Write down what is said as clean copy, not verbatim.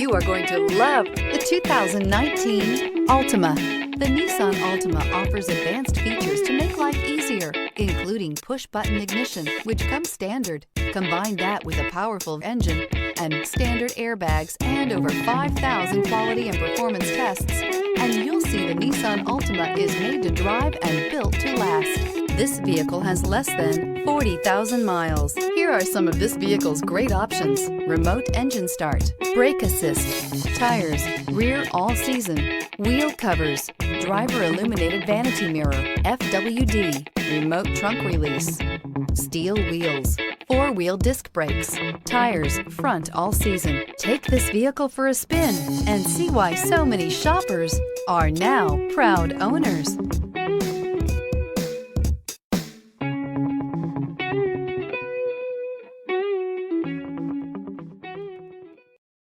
You are going to love the 2019 Altima. The Nissan Altima offers advanced features to make life easier, including push-button ignition, which comes standard. Combine that with a powerful engine and standard airbags and over 5,000 quality and performance tests, and you'll see the Nissan Altima is made to drive and built to last. This vehicle has less than 40,000 miles. Here are some of this vehicle's great options: remote engine start, brake assist, tires, rear all-season, wheel covers, driver illuminated vanity mirror, FWD, remote trunk release, steel wheels, four-wheel disc brakes, tires, front all-season. Take this vehicle for a spin and see why so many shoppers are now proud owners.